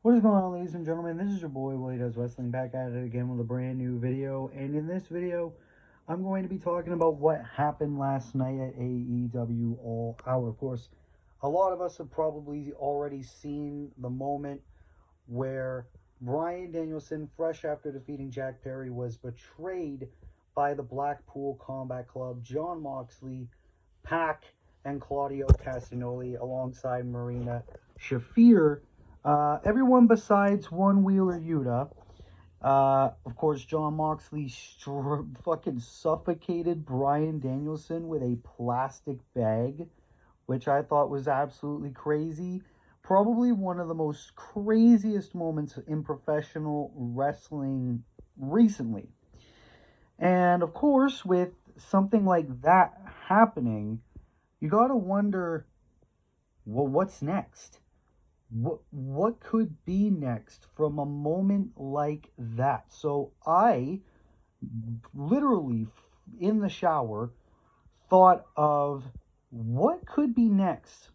What is going on, ladies and gentlemen? This is your boy Willie Does Wrestling, back at it again with a brand new video. And in this video, I'm going to be talking about what happened last night at AEW All Out. Of course, a lot of us have probably already seen the moment where Bryan Danielson, fresh after defeating Jack Perry, was betrayed by the Blackpool Combat Club, Jon Moxley, Pac, and Claudio Castagnoli alongside Marina Shafir. Everyone besides one Wheeler Yuta. Of course, Jon Moxley fucking suffocated Bryan Danielson with a plastic bag, which I thought was absolutely crazy. Probably one of the most craziest moments in professional wrestling recently. And of course, with something like that happening, you gotta wonder, well, what's next? What could be next from a moment like that? So I literally in the shower thought of what could be next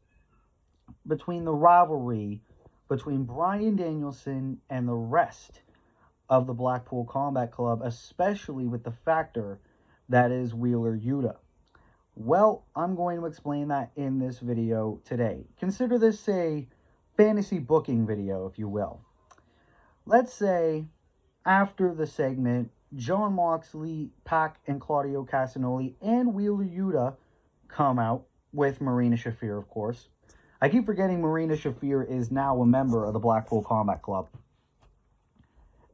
between the rivalry between Bryan Danielson and the rest of the Blackpool Combat Club, especially with the factor that is Wheeler Yuta. Well, I'm going to explain that in this video today. Consider this a fantasy booking video, if you will. Let's say after the segment, Jon Moxley, Pac, and Claudio Castagnoli and Wheeler Yuta come out with Marina Shafir, of course. I keep forgetting Marina Shafir is now a member of the Blackpool Combat Club.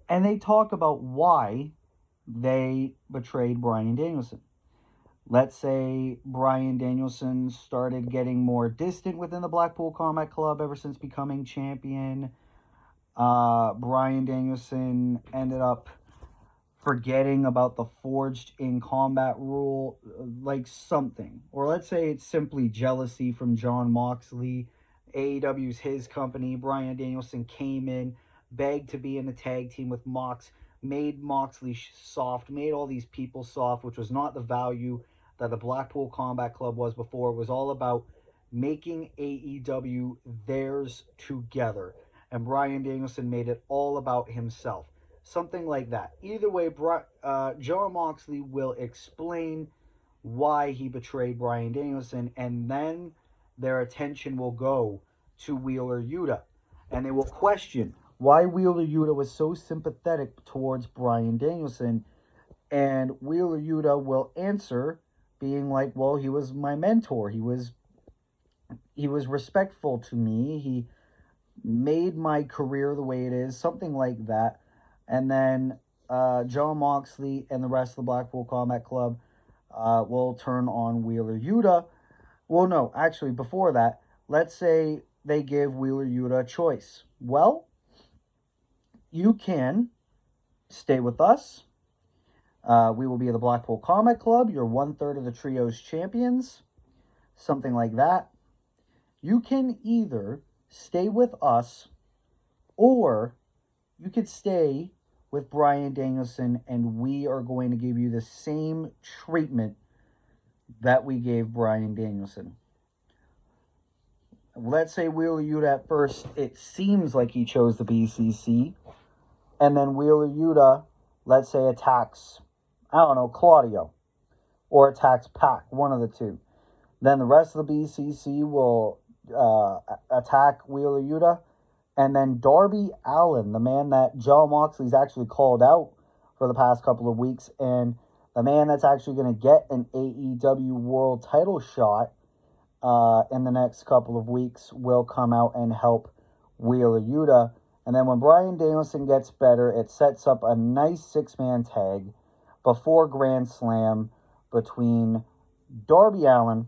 And they talk about why they betrayed Bryan Danielson. Let's say Bryan Danielson started getting more distant within the Blackpool Combat Club ever since becoming champion. Bryan Danielson ended up forgetting about the forged in combat rule, like something. Or let's say it's simply jealousy from Jon Moxley. AEW's his company. Bryan Danielson came in, begged to be in a tag team with Mox, made Moxley soft, made all these people soft, which was not the value that the Blackpool Combat Club was before. It was all about making AEW theirs together. And Bryan Danielson made it all about himself. Something like that. Either way, Jon Moxley will explain why he betrayed Bryan Danielson, and then their attention will go to Wheeler Yuta. And they will question why Wheeler Yuta was so sympathetic towards Bryan Danielson. And Wheeler Yuta will answer being like, well, he was my mentor. He was respectful to me. He made my career the way it is, something like that. And then Jon Moxley and the rest of the Blackpool Combat Club will turn on Wheeler Yuta. Well, no, actually, before that, let's say they give Wheeler Yuta a choice. Well, you can stay with us. We will be the Blackpool Combat Club. You're 1/3 of the trio's champions. Something like that. You can either stay with us, or you could stay with Bryan Danielson, and we are going to give you the same treatment that we gave Bryan Danielson. Let's say Wheeler Yuta at first, it seems like he chose the BCC, and then Wheeler Yuta, let's say, attacks, I don't know, Claudio, or attacks Pac, one of the two. Then the rest of the BCC will attack Wheeler Yuta, and then Darby Allin, the man that Jon Moxley's actually called out for the past couple of weeks, and the man that's actually going to get an AEW World title shot in the next couple of weeks, will come out and help Wheeler Yuta. And then when Bryan Danielson gets better, it sets up a nice 6-man tag before Grand Slam between Darby Allin,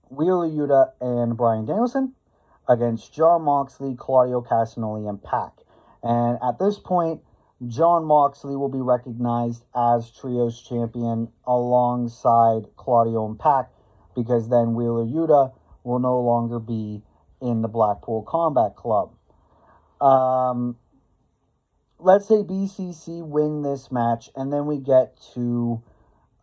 Wheeler Yuta, and Bryan Danielson against Jon Moxley, Claudio Castagnoli, and Pac. And at this point, Jon Moxley will be recognized as Trios champion alongside Claudio and Pac, because then Wheeler Yuta will no longer be in the Blackpool Combat Club. Let's say BCC win this match, and then we get to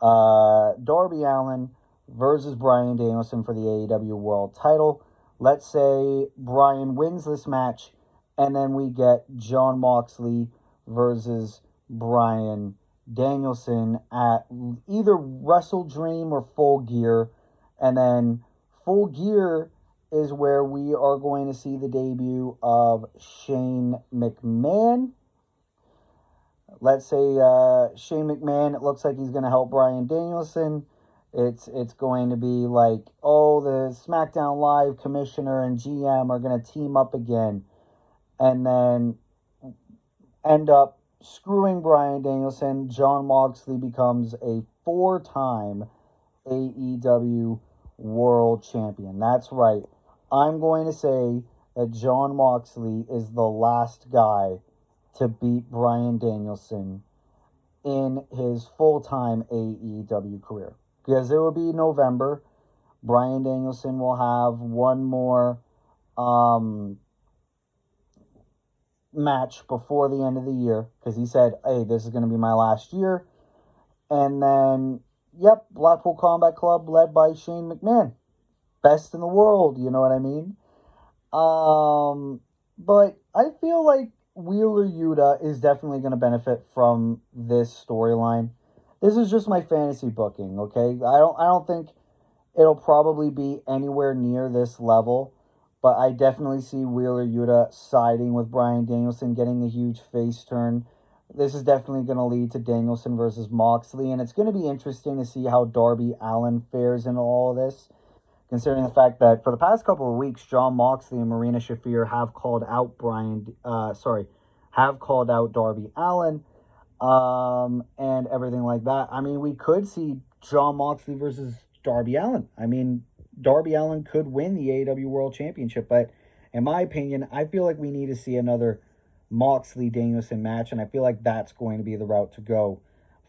Darby Allin versus Bryan Danielson for the AEW World title. Let's say Bryan wins this match, And then we get Jon Moxley versus Bryan Danielson at either Wrestle Dream or Full Gear. And then Full Gear is where we are going to see the debut of Shane McMahon. Let's say Shane McMahon, it looks like he's going to help Bryan Danielson. It's going to be like, oh, the SmackDown Live commissioner and GM are going to team up again. And then end up screwing Bryan Danielson. Jon Moxley becomes a 4-time AEW World Champion. That's right. I'm going to say that Jon Moxley is the last guy to beat Bryan Danielson in his full-time AEW career. Because it will be November. Bryan Danielson will have one more match before the end of the year. Because he said, hey, this is going to be my last year. And then, yep, Blackpool Combat Club led by Shane McMahon. Best in the world, you know what I mean? But I feel like Wheeler Yuta is definitely going to benefit from this storyline. This is just my fantasy booking, okay? I don't think it'll probably be anywhere near this level, but I definitely see Wheeler Yuta siding with Bryan Danielson, getting a huge face turn. This is definitely going to lead to Danielson versus Moxley, and it's going to be interesting to see how Darby Allin fares in all of this, considering the fact that for the past couple of weeks, Jon Moxley and Marina Shafir have called out Darby Allin, and everything like that. I mean, we could see Jon Moxley versus Darby Allin. I mean, Darby Allin could win the AEW World Championship, but in my opinion, I feel like we need to see another Moxley-Danielson match, and I feel like that's going to be the route to go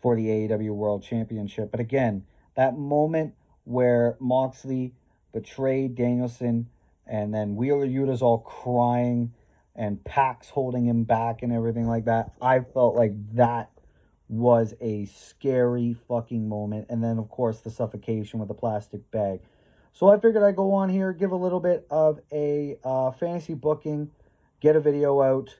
for the AEW World Championship. But again, that moment where Moxley betrayed Danielson, and then Wheeler Yuta's all crying, and Pac's holding him back and everything like that, I felt like that was a scary fucking moment. And then, of course, the suffocation with the plastic bag. So I figured I'd go on here, give a little bit of a fantasy booking, get a video out.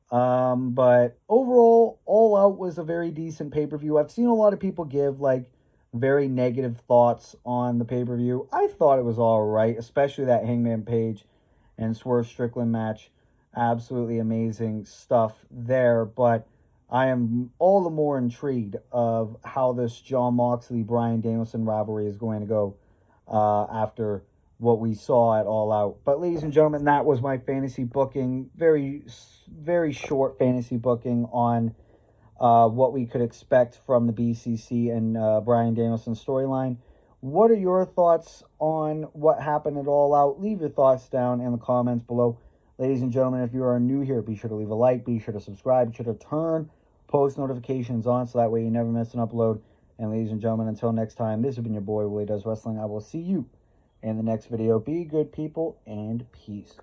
But overall, All Out was a very decent pay-per-view. I've seen a lot of people give, like, very negative thoughts on the pay-per-view. I thought it was all right, especially that Hangman Page and Swerve Strickland match. Absolutely amazing stuff there, but I am all the more intrigued of how this Jon Moxley-Bryan Danielson rivalry is going to go after what we saw at All Out. But ladies and gentlemen, that was my fantasy booking. Very, very short fantasy booking on what we could expect from the BCC and Bryan Danielson storyline. What are your thoughts on what happened at All Out? Leave your thoughts down in the comments below. Ladies and gentlemen, if you are new here, be sure to leave a like, be sure to subscribe, be sure to turn post notifications on so that way you never miss an upload. And ladies and gentlemen, until next time, this has been your boy, Willie Does Wrestling. I will see you in the next video. Be good people and peace.